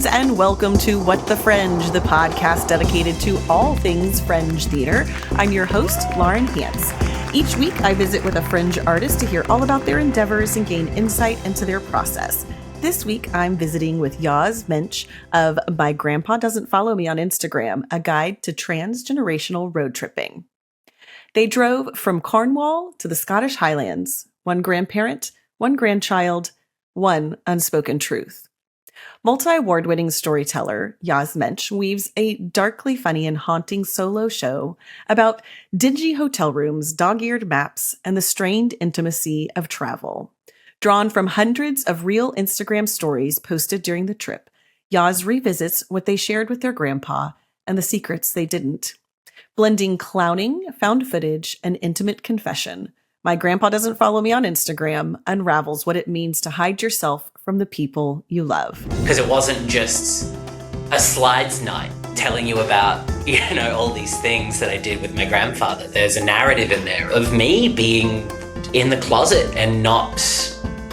friends, and welcome to What the Fringe, the podcast dedicated to all things Fringe theater. I'm your host, Lauren Hantz. Each week, I visit with a Fringe artist to hear all about their endeavors and gain insight into their process. This week, I'm visiting with Yoz Mensch of My Grandpa Doesn't Follow Me on Instagram, a guide to transgenerational road tripping. They drove from Cornwall to the Scottish Highlands, one grandparent, one grandchild, one unspoken truth. Multi-award-winning storyteller Yoz Mensch weaves a darkly funny and haunting solo show about dingy hotel rooms, dog-eared maps, and the strained intimacy of travel. Drawn from hundreds of real Instagram stories posted during the trip, Yoz revisits what they shared with their grandpa and the secrets they didn't. Blending clowning, found footage, and intimate confession, My Grandpa Doesn't Follow Me on Instagram unravels what it means to hide yourself from the people you love. Because it wasn't just a slides night telling you about, all these things that I did with my grandfather. There's a narrative in there of me being in the closet and not,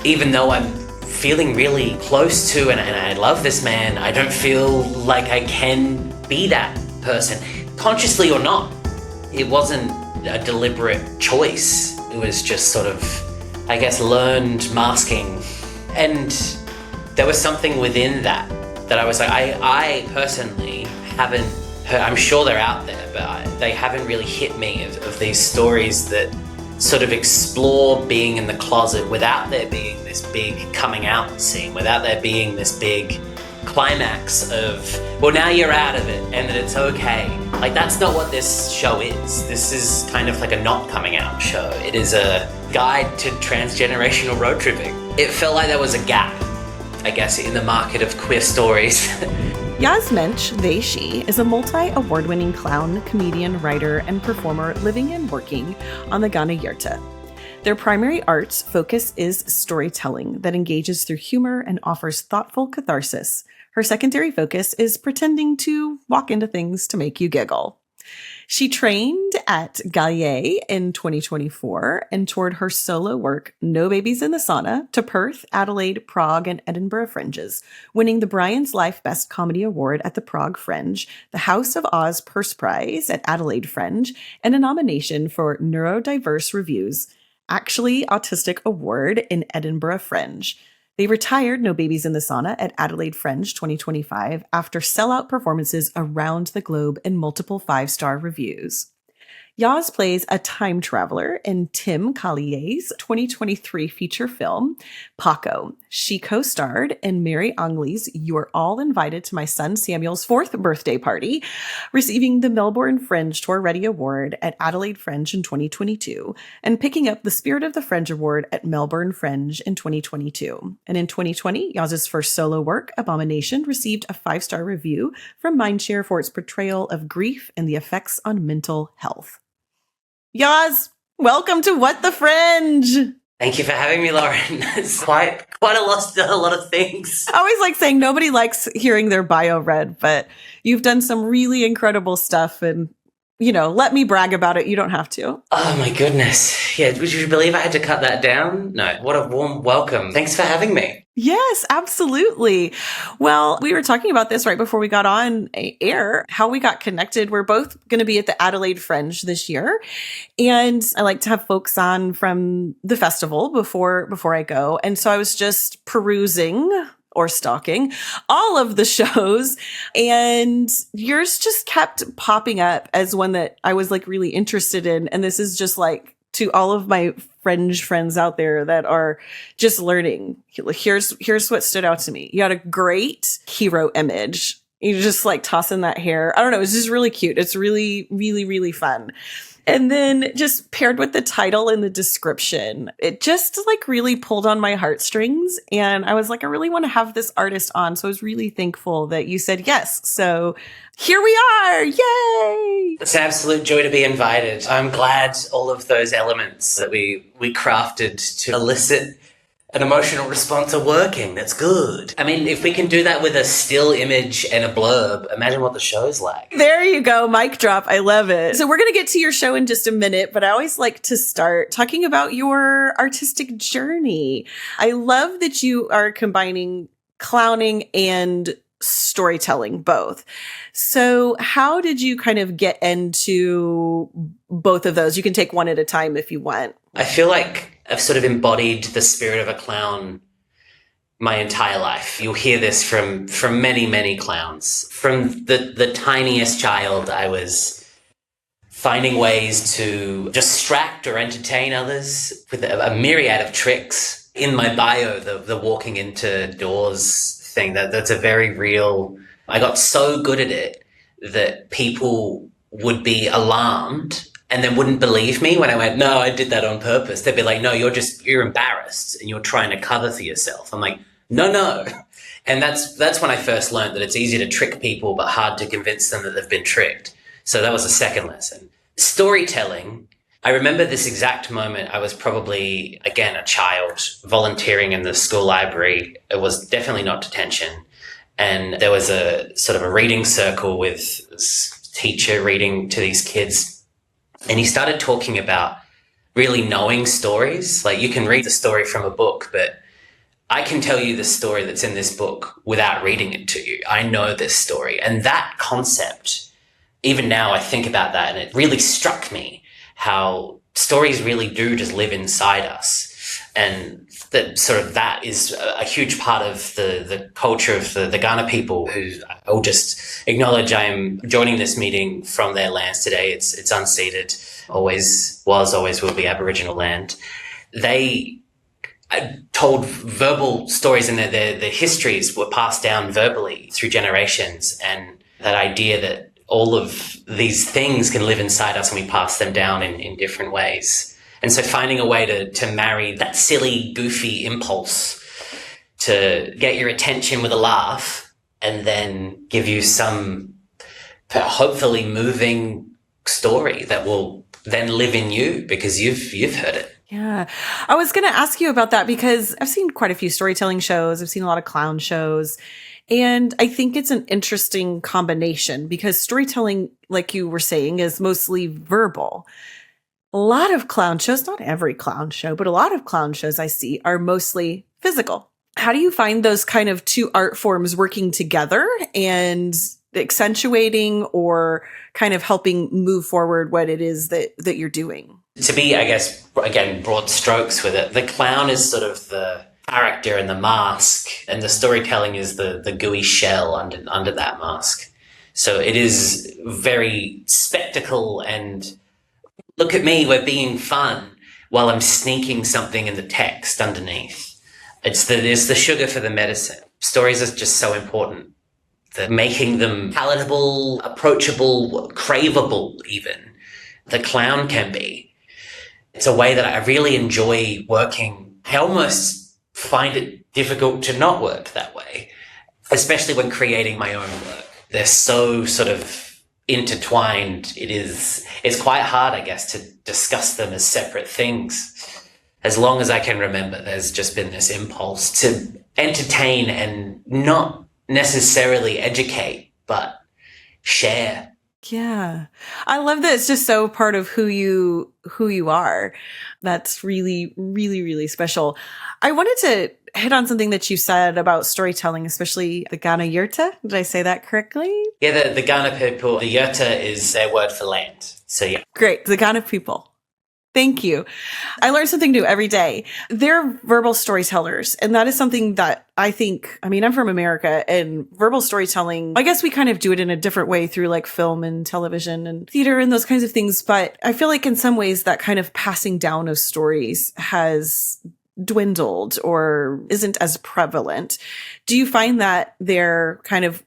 even though I'm feeling really close to and I love this man, I don't feel like I can be that person, consciously or not. It wasn't a deliberate choice. It was just sort of, learned masking. And there was something within that I was like, I personally haven't heard, I'm sure they're out there, but they haven't really hit me of these stories that sort of explore being in the closet without there being this big coming out scene, without there being this big climax of, well, now you're out of it and that it's okay. Like, that's not what this show is. This is kind of like a not coming out show. It is a guide to transgenerational road tripping. It felt like there was a gap, in the market of queer stories. Yoz Mensch, she, is a multi-award-winning clown, comedian, writer, and performer living and working on the Ghana Yurta. Their primary arts focus is storytelling that engages through humor and offers thoughtful catharsis. Her secondary focus is pretending to walk into things to make you giggle. She trained at Gallier in 2024 and toured her solo work, No Babies in the Sauna, to Perth, Adelaide, Prague, and Edinburgh Fringes, winning the Brian's Life Best Comedy Award at the Prague Fringe, the House of Oz Purse Prize at Adelaide Fringe, and a nomination for Neurodiverse Reviews Actually Autistic Award in Edinburgh Fringe. They retired No Babies in the Sauna at Adelaide Fringe 2025 after sellout performances around the globe and multiple 5-star reviews. Yoz plays a time traveler in Tim Collier's 2023 feature film, Paco. She co-starred in Mary Angley's You're All Invited to My Son Samuel's 4th birthday party, receiving the Melbourne Fringe Tour Ready Award at Adelaide Fringe in 2022, and picking up the Spirit of the Fringe Award at Melbourne Fringe in 2022. And in 2020, Yoz's first solo work, Abomination, received a 5-star review from Mindshare for its portrayal of grief and the effects on mental health. Yoz, welcome to What the Fringe. Thank you for having me, Lauren. It's quite a lot of things. I always like saying nobody likes hearing their bio read, but you've done some really incredible stuff and, let me brag about it. You don't have to. Oh my goodness. Yeah, would you believe I had to cut that down? No, what a warm welcome. Thanks for having me. Yes, absolutely. Well, we were talking about this right before we got on air, how we got connected. We're both going to be at the Adelaide Fringe this year. And I like to have folks on from the festival before I go. And so I was just perusing or stalking all of the shows, and yours just kept popping up as one that I was really interested in. And this is just to all of my Fringe friends out there that are just learning. Here's what stood out to me. You had a great hero image. You just tossing that hair. I don't know. It's just really cute. It's really, really, really fun. And then just paired with the title and the description, it just really pulled on my heartstrings. And I was I really want to have this artist on. So I was really thankful that you said yes. So here we are. Yay! It's an absolute joy to be invited. I'm glad all of those elements that we crafted to elicit an emotional response are working. That's good. I mean, if we can do that with a still image and a blurb, imagine what the show's like. There you go. Mic drop. I love it. So we're going to get to your show in just a minute, but I always like to start talking about your artistic journey. I love that you are combining clowning and storytelling both. So how did you kind of get into both of those? You can take one at a time if you want. I feel like I've sort of embodied the spirit of a clown my entire life. You'll hear this from many, many clowns. From the tiniest child, I was finding ways to distract or entertain others with a myriad of tricks. In my bio, the walking into doors thing, that's a very real. I got so good at it that people would be alarmed and then wouldn't believe me when I went, no, I did that on purpose. They'd be like, no, you're embarrassed and you're trying to cover for yourself. I'm like, no. And that's when I first learned that it's easy to trick people, but hard to convince them that they've been tricked. So that was the second lesson. Storytelling. I remember this exact moment. I was probably, again, a child volunteering in the school library. It was definitely not detention. And there was a sort of a reading circle with this teacher reading to these kids. And he started talking about really knowing stories. Like, you can read the story from a book, but I can tell you the story that's in this book without reading it to you. I know this story. And that concept, even now I think about that, and it really struck me how stories really do just live inside us. And that is a huge part of the culture of the Ghana people, who I'll just acknowledge I am joining this meeting from their lands today. It's unceded, always was, always will be Aboriginal land. They told verbal stories, and their histories were passed down verbally through generations. And that idea that all of these things can live inside us and we pass them down in different ways. And so finding a way to marry that silly, goofy impulse to get your attention with a laugh and then give you some hopefully moving story that will then live in you because you've heard it. Yeah. I was going to ask you about that because I've seen quite a few storytelling shows. I've seen a lot of clown shows. And I think it's an interesting combination because storytelling, like you were saying, is mostly verbal. A lot of clown shows, not every clown show, but a lot of clown shows I see are mostly physical. How do you find those kind of two art forms working together and accentuating or kind of helping move forward what it is that you're doing? To be, I guess, again, broad strokes with it, the clown is sort of the character and the mask, and the storytelling is the gooey shell under that mask. So it is very spectacle and look at me, we're being fun, while I'm sneaking something in the text underneath. It's the sugar for the medicine. Stories are just so important. The making them palatable, approachable, craveable even. The clown can be. It's a way that I really enjoy working. I almost find it difficult to not work that way, especially when creating my own work. They're so sort of intertwined. It's quite hard, I guess, to discuss them as separate things. As long as I can remember, there's just been this impulse to entertain and not necessarily educate, but share. Yeah. I love that it's just so part of who you are. That's really, really, really special. I wanted to hit on something that you said about storytelling, especially the Ghana Yurta. Did I say that correctly? Yeah, the Ghana people, the Yurta is their word for land. So yeah. Great. The Ghana people. Thank you. I learn something new every day. They're verbal storytellers. And that is something that I think, I'm from America, and verbal storytelling, I guess we kind of do it in a different way through like film and television and theater and those kinds of things. But I feel like in some ways that kind of passing down of stories has dwindled or isn't as prevalent. Do you find that they're kind of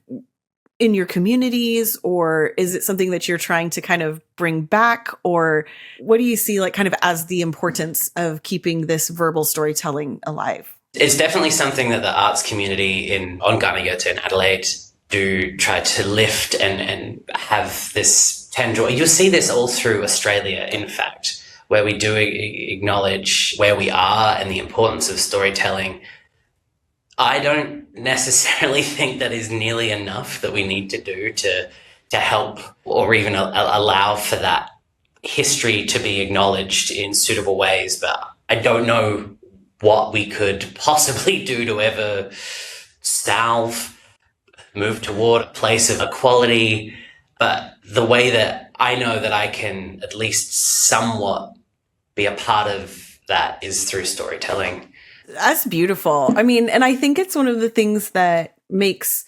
in your communities, or is it something that you're trying to kind of bring back? Or what do you see like kind of as the importance of keeping this verbal storytelling alive? It's definitely something that the arts community on Ghana Yurta in Adelaide do try to lift and have this tendril. You'll see this all through Australia, in fact, where we do acknowledge where we are and the importance of storytelling. I don't necessarily think that is nearly enough that we need to do to help or even allow for that history to be acknowledged in suitable ways. But I don't know what we could possibly do to ever salve move toward a place of equality. But the way that I know that I can at least somewhat be a part of that is through storytelling. That's beautiful. I mean, and I think it's one of the things that makes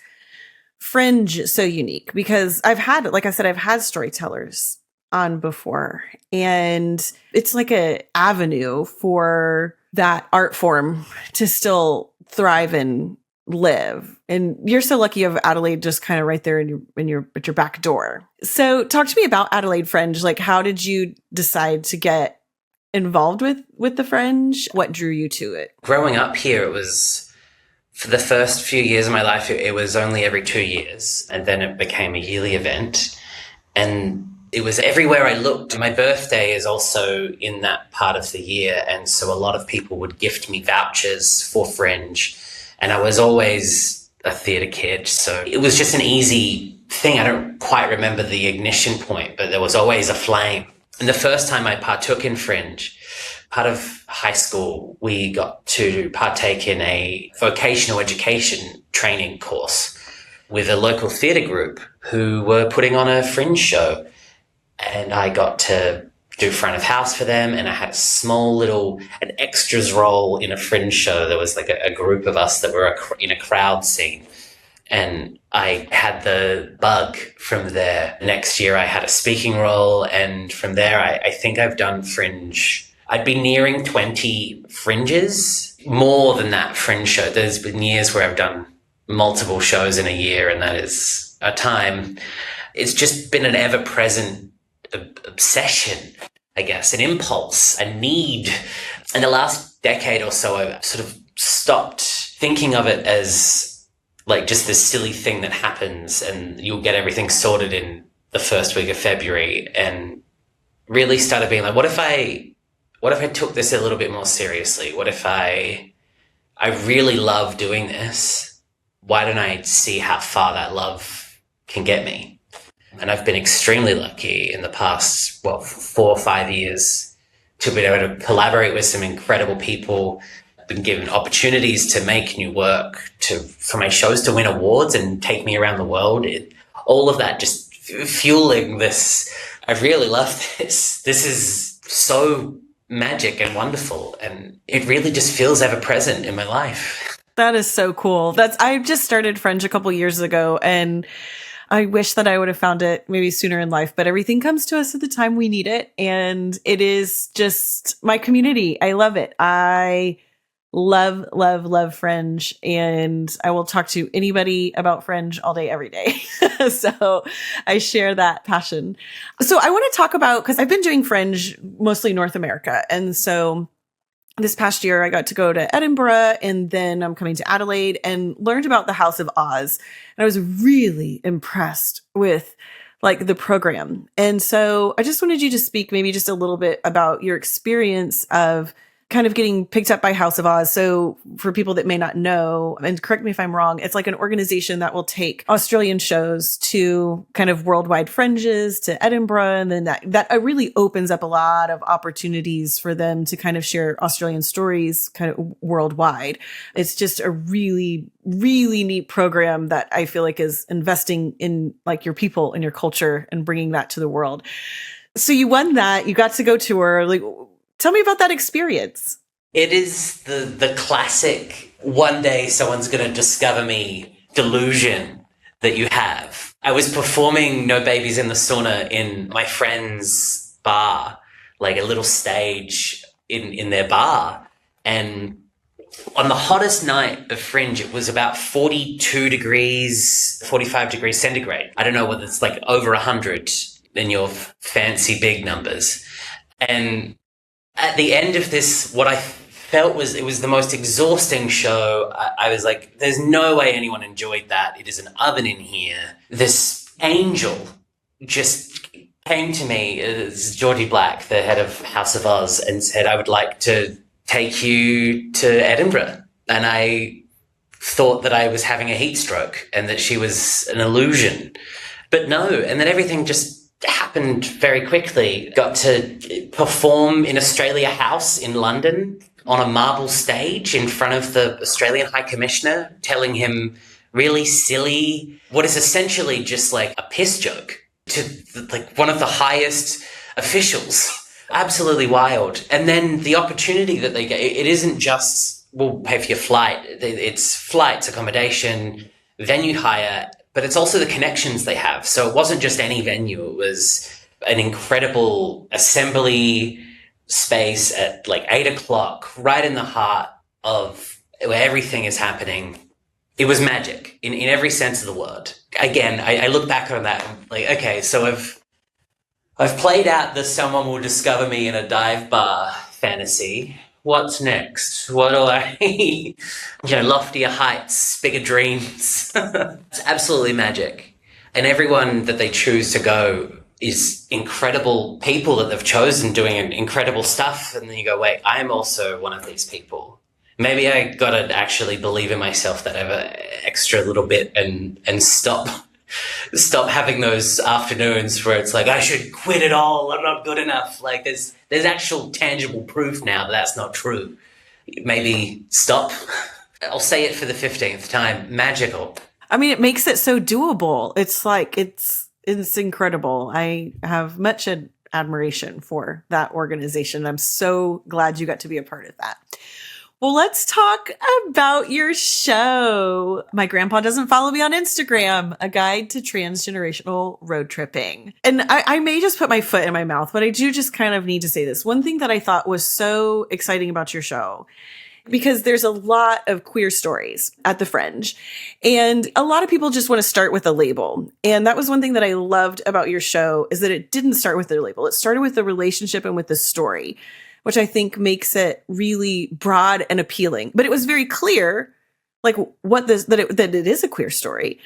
Fringe so unique, because I've had, like I said, I've had storytellers on before, and it's like a avenue for that art form to still thrive and live. And you're so lucky you have Adelaide just kind of right there at your back door. So talk to me about Adelaide Fringe. Like, how did you decide to get involved with the Fringe? What drew you to it? Growing up here, it was, for the first few years of my life, it was only every 2 years, and then it became a yearly event. And it was everywhere I looked. My birthday is also in that part of the year, and so a lot of people would gift me vouchers for Fringe. And I was always a theatre kid, so it was just an easy thing. I don't quite remember the ignition point, but there was always a flame. And the first time I partook in Fringe, part of high school, we got to partake in a vocational education training course with a local theatre group who were putting on a Fringe show. And I got to do front of house for them, and I had a small little, an extras role in a Fringe show. There was like a group of us that were in a crowd scene. And I had the bug from there. Next year I had a speaking role, and from there I think I've done Fringe. I'd be nearing 20 Fringes, more than that Fringe show. There's been years where I've done multiple shows in a year, and that is a time. It's just been an ever-present obsession, I guess, an impulse, a need. In the last decade or so, I've sort of stopped thinking of it as like just this silly thing that happens and you'll get everything sorted in the first week of February, and really started being like, what if I took this a little bit more seriously? What if I really love doing this? Why don't I see how far that love can get me? And I've been extremely lucky in the past, 4 or 5 years to be able to collaborate with some incredible people, been given opportunities to make new work, for my shows to win awards and take me around the world. All of that just fueling this. I really love this. This is so magic and wonderful, and it really just feels ever present in my life. That is so cool. I just started Fringe a couple years ago, and I wish that I would have found it maybe sooner in life, but everything comes to us at the time we need it. And it is just my community. I love it. I love, love, love Fringe. And I will talk to anybody about Fringe all day, every day. So I share that passion. So I want to talk about, because I've been doing Fringe mostly North America. And so this past year, I got to go to Edinburgh, and then I'm coming to Adelaide, and learned about the House of Oz. And I was really impressed with like the program. And so I just wanted you to speak maybe just a little bit about your experience of kind of getting picked up by House of Oz. So for people that may not know, and correct me if I'm wrong, it's like an organization that will take Australian shows to kind of worldwide Fringes, to Edinburgh. And then that really opens up a lot of opportunities for them to kind of share Australian stories kind of worldwide. It's just a really, really neat program that I feel like is investing in like your people and your culture and bringing that to the world. So you won that, you got to go tour. Like, tell me about that experience. It is the classic one day someone's going to discover me delusion that you have. I was performing No Babies in the Sauna in my friend's bar, like a little stage in their bar. And on the hottest night of Fringe, it was about 42 degrees, 45 degrees centigrade. I don't know whether it's like over 100 in your fancy big numbers. And at the end of this, what I felt was it was the most exhausting show. I was like, there's no way anyone enjoyed that. It is an oven in here. This angel just came to me, it's Georgie Black, the head of House of Oz, and said, I would like to take you to Edinburgh. And I thought that I was having a heat stroke and that she was an illusion. But no, and then everything just happened very quickly. Got to perform in Australia House in London on a marble stage in front of the Australian High Commissioner, telling him really silly, what is essentially just like a piss joke to like one of the highest officials. Absolutely wild. And then the opportunity that they get, it isn't just, we'll pay for your flight. It's flights, accommodation, venue hire, but it's also the connections they have. So it wasn't just any venue. It was an incredible assembly space at like 8:00, right in the heart of where everything is happening. It was magic in every sense of the word. Again, I look back on that and like, okay, so I've played out the someone will discover me in a dive bar fantasy. What's next? What do I, loftier heights, bigger dreams. It's absolutely magic. And everyone that they choose to go is incredible people that they've chosen doing incredible stuff. And then you go, wait, I'm also one of these people. Maybe I got to actually believe in myself that ever extra little bit and stop having those afternoons where it's like, I should quit it all. I'm not good enough. Like there's actual tangible proof now that that's not true. Maybe stop. I'll say it for the 15th time. Magical. I mean, it makes it so doable. It's like, it's incredible. I have much admiration for that organization. I'm so glad you got to be a part of that. Well, let's talk about your show. My Grandpa Doesn't Follow Me on Instagram, a guide to transgenerational road tripping. And I may just put my foot in my mouth, but I do just kind of need to say this. One thing that I thought was so exciting about your show, because there's a lot of queer stories at the Fringe, and a lot of people just want to start with a label. And that was one thing that I loved about your show, is that it didn't start with their label. It started with the relationship and with the story, which I think makes it really broad and appealing. But it was very clear, like that it is a queer story,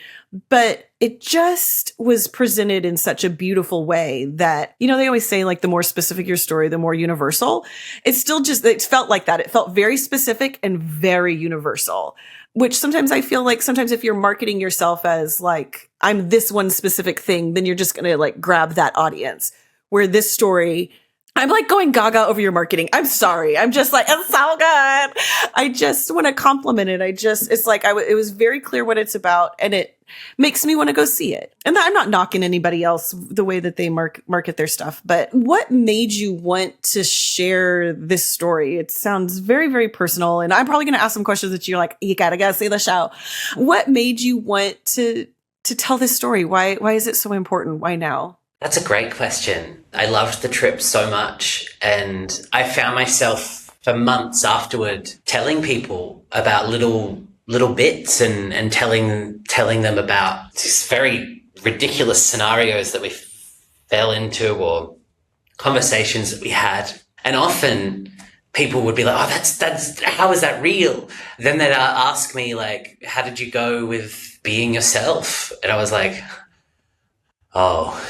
but it just was presented in such a beautiful way that, they always say like the more specific your story, the more universal. It's still it felt like that. It felt very specific and very universal, which sometimes I feel like sometimes if you're marketing yourself as like, I'm this one specific thing, then you're just going to like grab that audience, where this story, I'm like going gaga over your marketing. I'm sorry. I'm just like, it's so good. I just want to compliment it. It's like, it was very clear what it's about, and it makes me want to go see it. And I'm not knocking anybody else the way that they market their stuff, but what made you want to share this story? It sounds very, very personal, and I'm probably going to ask some questions that you're like, you gotta go see the show. What made you want to tell this story? Why is it so important? Why now? That's a great question. I loved the trip so much, and I found myself for months afterward telling people about little bits and telling them about these very ridiculous scenarios that we fell into or conversations that we had. And often people would be like, oh, that's how is that real? Then they'd ask me like, how did you go with being yourself? And I was like, oh.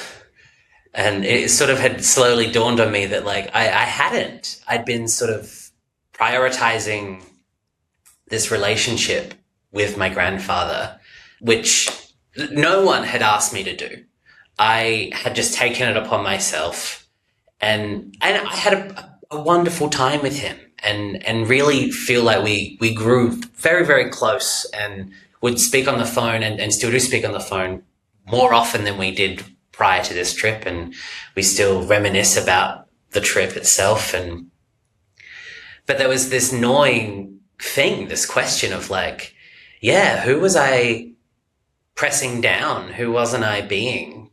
And it sort of had slowly dawned on me that like I hadn't. I'd been sort of prioritizing this relationship with my grandfather, which no one had asked me to do. I had just taken it upon myself, and I had a wonderful time with him, and really feel like we grew very, very close, and would speak on the phone and still do speak on the phone more often than we did prior to this trip, and we still reminisce about the trip itself. But there was this gnawing thing, this question of like, yeah, who was I pressing down? Who wasn't I being?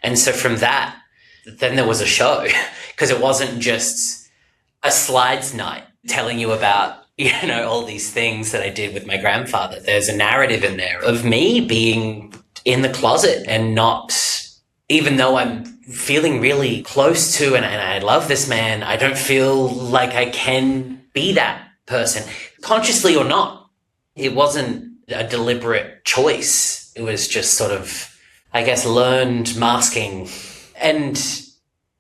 And so from that, then there was a show, because it wasn't just a slides night telling you about, all these things that I did with my grandfather. There's a narrative in there of me being in the closet and not, even though I'm feeling really close to and I love this man, I don't feel like I can be that person, consciously or not. It wasn't a deliberate choice. It was just sort of, I guess, learned masking. And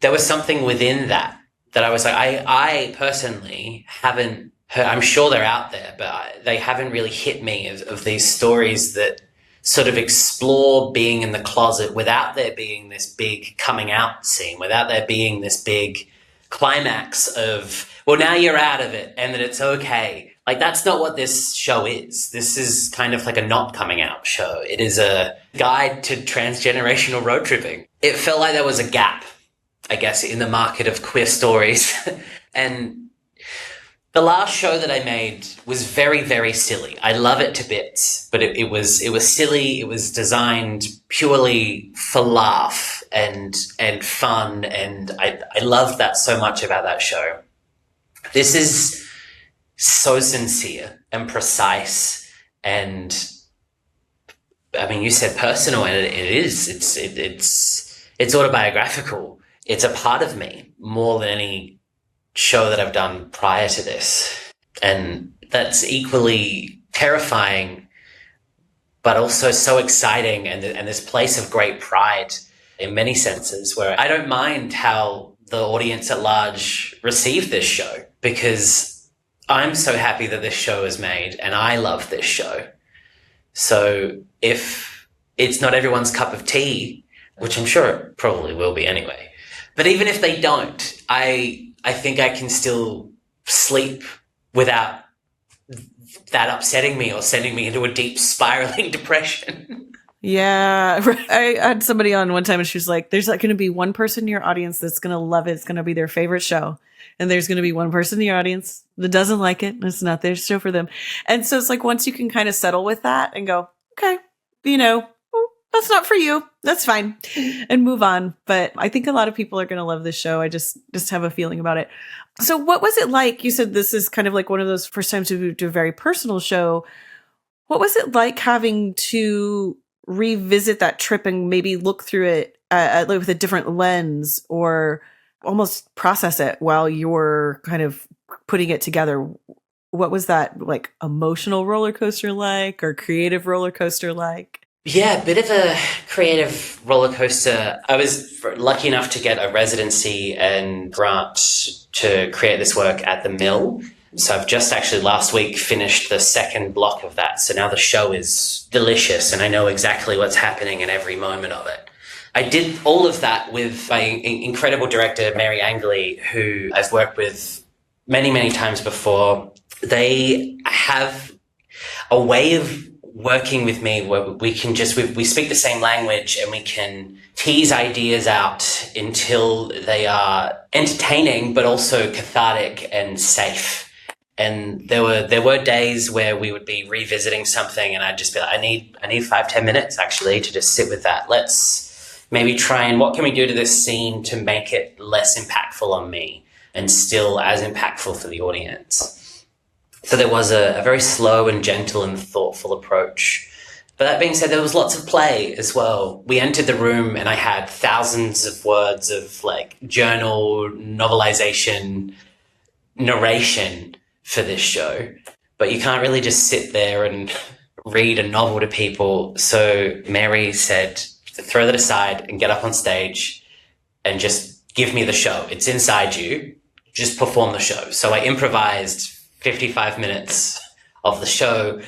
there was something within that I was like, I personally haven't heard, I'm sure they're out there, but they haven't really hit me of these stories that sort of explore being in the closet without there being this big coming out scene, without there being this big climax of well, now you're out of it and that it's okay. Like, that's not what this show is. This is kind of like a not coming out show. It is a guide to transgenerational road tripping. It felt like there was a gap, I guess, in the market of queer stories. And the last show that I made was very, very silly. I love it to bits, but it was silly. It was designed purely for laugh and fun, and I loved that so much about that show. This is so sincere and precise, and I mean, you said personal, and it is. It's autobiographical. It's a part of me more than any show that I've done prior to this, and that's equally terrifying, but also so exciting, and this place of great pride in many senses, where I don't mind how the audience at large receive this show, because I'm so happy that this show is made, and I love this show. So if it's not everyone's cup of tea, which I'm sure it probably will be anyway, but even if they don't, I think I can still sleep without that upsetting me or sending me into a deep spiraling depression. Yeah. I had somebody on one time and she was like, there's like going to be one person in your audience that's going to love it. It's going to be their favorite show. And there's going to be one person in your audience that doesn't like it. It's not their show for them. And so it's like, once you can kind of settle with that and go, okay, that's not for you. That's fine. And move on. But I think a lot of people are going to love this show. I just have a feeling about it. So what was it like? You said this is kind of like one of those first times to do a very personal show. What was it like having to revisit that trip and maybe look through it with a different lens, or almost process it while you're kind of putting it together? What was that like emotional roller coaster like, or creative roller coaster like? Yeah, a bit of a creative roller coaster. I was lucky enough to get a residency and grant to create this work at the Mill. So I've just actually last week finished the second block of that. So now the show is delicious and I know exactly what's happening in every moment of it. I did all of that with my incredible director, Mary Angley, who I've worked with many, many times before. They have a way of working with me where we can we speak the same language and we can tease ideas out until they are entertaining, but also cathartic and safe. And there were days where we would be revisiting something and I'd just be like, I need 5-10 minutes actually to just sit with that. Let's maybe try and what can we do to this scene to make it less impactful on me and still as impactful for the audience. So there was a very slow and gentle and thoughtful approach. But that being said, there was lots of play as well. We entered the room and I had thousands of words of like journal, novelization, narration for this show. But you can't really just sit there and read a novel to people. So Mary said, throw that aside and get up on stage and just give me the show. It's inside you. Just perform the show. So I improvised 55 minutes of the show,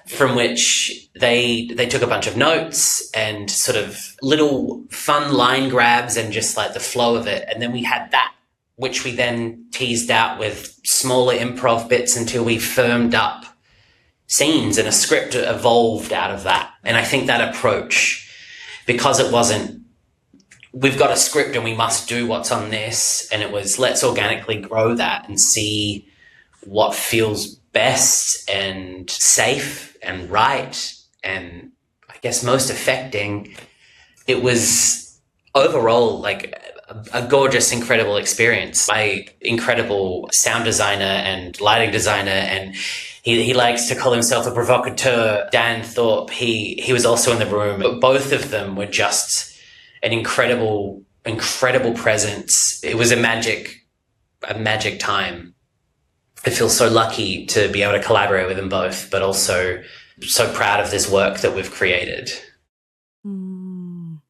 from which they took a bunch of notes and sort of little fun line grabs and just like the flow of it. And then we had that, which we then teased out with smaller improv bits until we firmed up scenes and a script evolved out of that. And I think that approach, because it wasn't, we've got a script and we must do what's on this, and it was, let's organically grow that and see what feels best and safe and right and I guess most affecting. It was overall like a gorgeous, incredible experience. My incredible sound designer and lighting designer, and he likes to call himself a provocateur, Dan Thorpe, he was also in the room. But both of them were just an incredible presence. It was a magic time. I feel so lucky to be able to collaborate with them both, but also so proud of this work that we've created.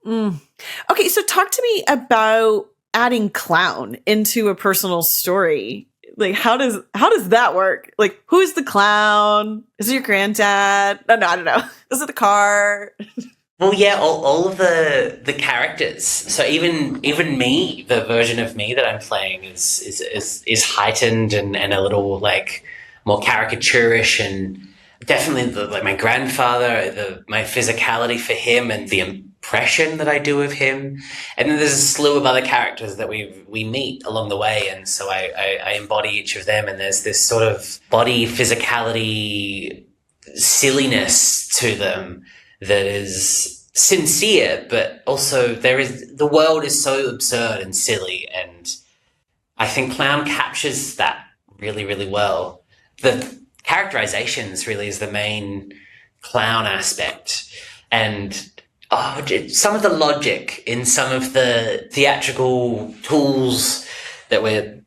Okay, so talk to me about adding clown into a personal story. Like, how does that work? Like, who is the clown? Is it your granddad? No, I don't know. Is it the car? Well, yeah, all of the characters. So even me, the version of me that I'm playing is heightened and a little like more caricaturish, and definitely like my grandfather, my physicality for him, and the impression that I do of him. And then there's a slew of other characters that we meet along the way, and so I embody each of them. And there's this sort of body physicality silliness to them that is sincere, but also the world is so absurd and silly, and I think Clown captures that really, really well. The characterizations really is the main Clown aspect, and some of the logic in some of the theatrical tools that we're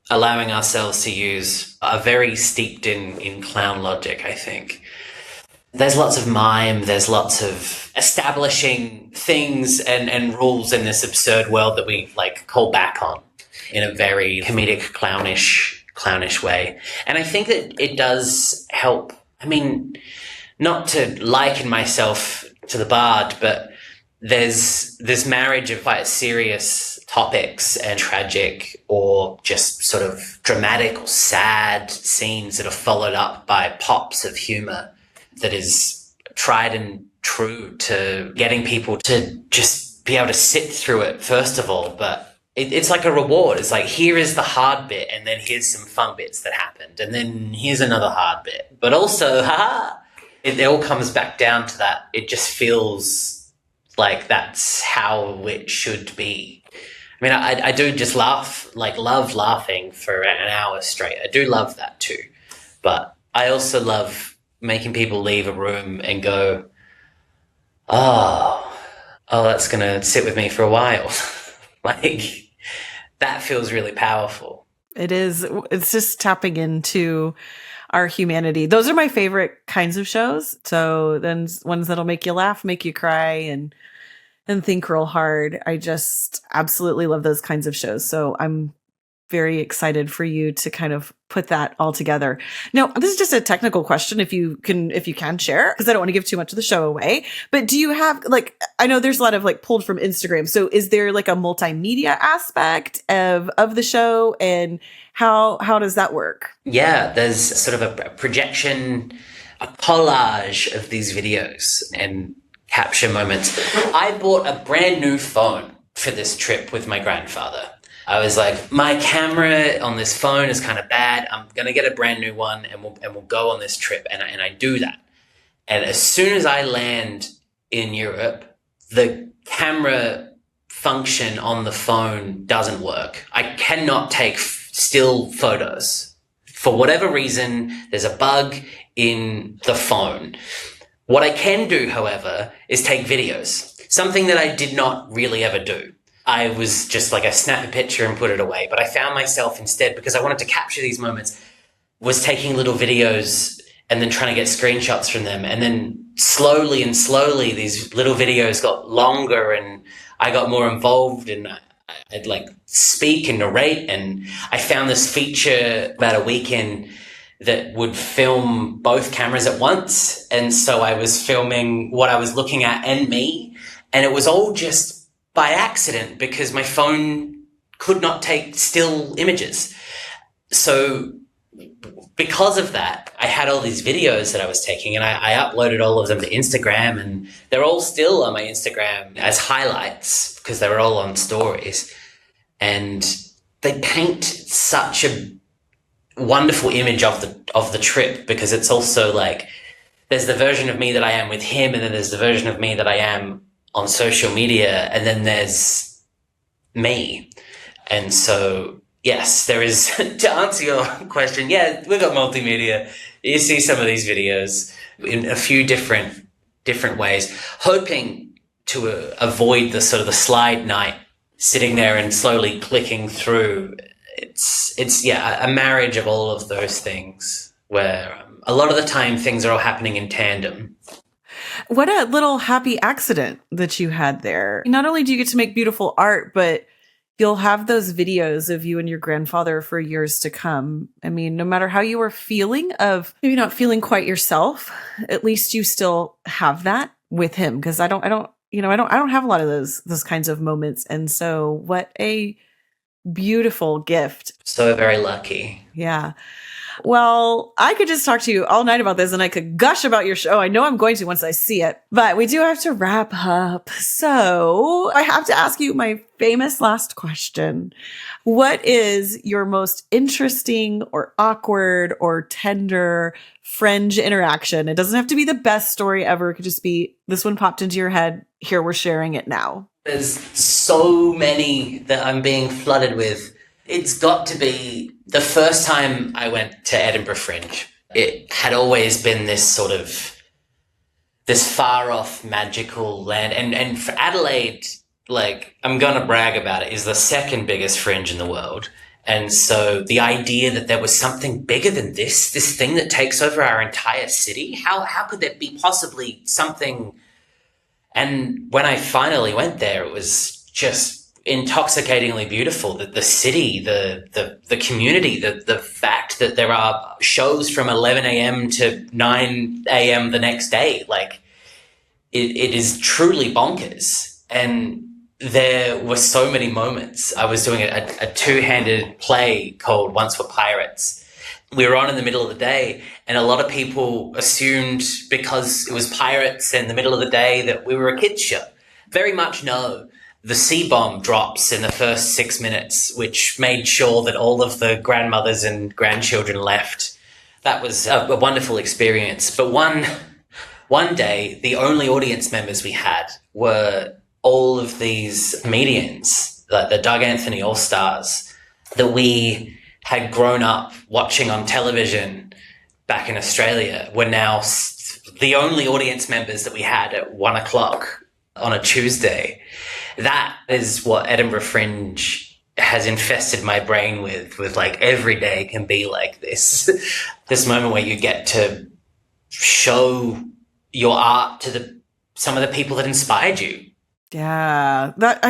allowing ourselves to use are very steeped in Clown logic, I think. There's lots of mime, there's lots of establishing things and rules in this absurd world that we like call back on in a very comedic, clownish way. And I think that it does help. I mean, not to liken myself to the bard, but there's this marriage of quite serious topics and tragic or just sort of dramatic or sad scenes that are followed up by pops of humor that is tried and true to getting people to just be able to sit through it, first of all. But it's like a reward. It's like, here is the hard bit, and then here's some fun bits that happened, and then here's another hard bit. But also, it all comes back down to that. It just feels like that's how it should be. I mean, I do just love laughing for an hour straight. I do love that too. But I also love making people leave a room and go, oh, that's going to sit with me for a while. Like, that feels really powerful. It is. It's just tapping into our humanity. Those are my favorite kinds of shows. So then ones that'll make you laugh, make you cry, and think real hard. I just absolutely love those kinds of shows. So I'm very excited for you to kind of put that all together. Now, this is just a technical question, if you can share, because I don't want to give too much of the show away. But do you have, like, I know there's a lot of like pulled from Instagram. So is there like a multimedia aspect of the show, and how does that work? Yeah, there's sort of a projection, a collage of these videos and capture moments. I bought a brand new phone for this trip with my grandfather. I was like, my camera on this phone is kind of bad. I'm going to get a brand new one, and we'll go on this trip. And I do that. And as soon as I land in Europe, the camera function on the phone doesn't work. I cannot take still photos. For whatever reason, there's a bug in the phone. What I can do, however, is take videos, something that I did not really ever do. I was just like, I snap a picture and put it away. But I found myself instead, because I wanted to capture these moments, was taking little videos and then trying to get screenshots from them. And then slowly, these little videos got longer, and I got more involved, and I'd like speak and narrate. And I found this feature about a weekend that would film both cameras at once. And so I was filming what I was looking at and me. And it was all just by accident, because my phone could not take still images. So because of that, I had all these videos that I was taking, and I uploaded all of them to Instagram, and they're all still on my Instagram as highlights because they were all on stories. And they paint such a wonderful image of the trip, because it's also like, there's the version of me that I am with him, and then there's the version of me that I am on social media, and then there's me. And so, yes, there is, to answer your question, yeah, we've got multimedia. You see some of these videos in a few different ways, hoping to avoid the sort of the slide night, sitting there and slowly clicking through. It's a marriage of all of those things, where a lot of the time things are all happening in tandem. What a little happy accident that you had there. Not only do you get to make beautiful art, but you'll have those videos of you and your grandfather for years to come. I mean, no matter how you were feeling, of maybe not feeling quite yourself, at least you still have that with him, because I don't have a lot of those kinds of moments. And so what a beautiful gift. So very lucky. Yeah. Well, I could just talk to you all night about this and I could gush about your show. I know I'm going to once I see it, but we do have to wrap up. So I have to ask you my famous last question. What is your most interesting or awkward or tender Fringe interaction? It doesn't have to be the best story ever. It could just be this one popped into your head. Here, we're sharing it now. There's so many that I'm being flooded with. It's got to be the first time I went to Edinburgh Fringe. It had always been this far off magical land. And for Adelaide, like, I'm going to brag about it, is the second biggest Fringe in the world. And so the idea that there was something bigger than this thing that takes over our entire city, how could there be possibly something? And when I finally went there, it was just intoxicatingly beautiful. The city, the community, the fact that there are shows from 11 a.m. to 9 a.m. the next day. Like, it is truly bonkers. And there were so many moments. I was doing a two-handed play called Once Were Pirates. We were on in the middle of the day, and a lot of people assumed because it was pirates in the middle of the day that we were a kids show. Very much no. The C-bomb drops in the first 6 minutes, which made sure that all of the grandmothers and grandchildren left. That was a wonderful experience. But one day, the only audience members we had were all of these comedians, like the Doug Anthony All-Stars, that we had grown up watching on television back in Australia, were now the only audience members that we had at 1:00 on a Tuesday. That is what Edinburgh Fringe has infested my brain with like every day can be like this. This moment where you get to show your art to some of the people that inspired you. Yeah, that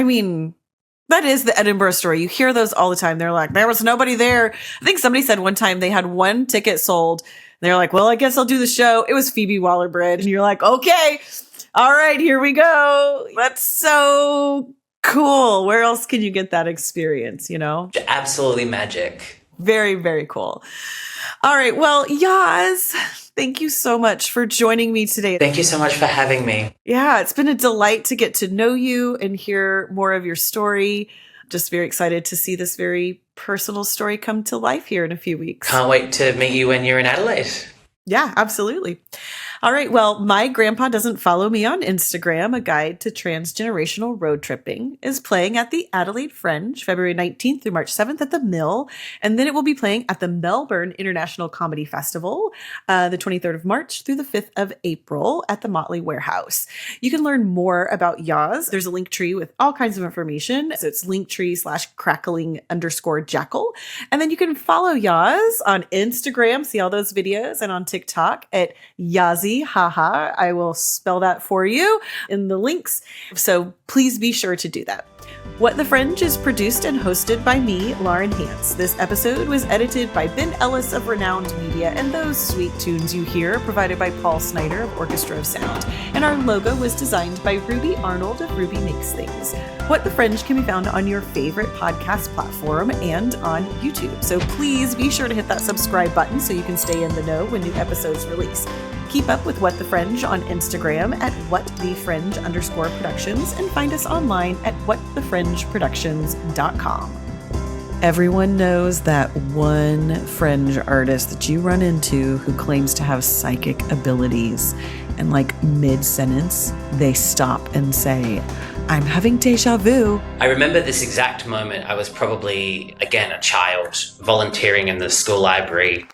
is the Edinburgh story. You hear those all the time. They're like, there was nobody there. I think somebody said one time they had one ticket sold. They're like, well, I guess I'll do the show. It was Phoebe Waller-Bridge. And you're like, okay, all right, here we go. That's so cool. Where else can you get that experience, you know? Absolutely magic. Very, very cool. All right. Well, Yoz, thank you so much for joining me today. Thank you so much for having me. Yeah, it's been a delight to get to know you and hear more of your story. Just very excited to see this very personal story come to life here in a few weeks. Can't wait to meet you when you're in Adelaide. Yeah, absolutely. All right. Well, My Grandpa Doesn't Follow Me on Instagram, a guide to transgenerational road tripping, is playing at the Adelaide Fringe, February 19th through March 7th at the Mill. And then it will be playing at the Melbourne International Comedy Festival, the 23rd of March through the 5th of April at the Motley Warehouse. You can learn more about Yoz. There's a link tree with all kinds of information. So it's linktree/crackling_jackal. And then you can follow Yoz on Instagram, see all those videos, and on TikTok at Yazi. Haha. I will spell that for you in the links. So please be sure to do that. What the Fringe is produced and hosted by me, Lauren Hance. This episode was edited by Ben Ellis of Renowned Media, and those sweet tunes you hear provided by Paul Snyder of Orchestra of Sound. And our logo was designed by Ruby Arnold of Ruby Makes Things. What the Fringe can be found on your favorite podcast platform and on YouTube. So please be sure to hit that subscribe button so you can stay in the know when new episodes release. Keep up with What the Fringe on Instagram at whatthefringe_productions and find us online at whatthefringeproductions.com. Everyone knows that one Fringe artist that you run into who claims to have psychic abilities, and like mid-sentence, they stop and say, I'm having deja vu. I remember this exact moment. I was probably, again, a child volunteering in the school library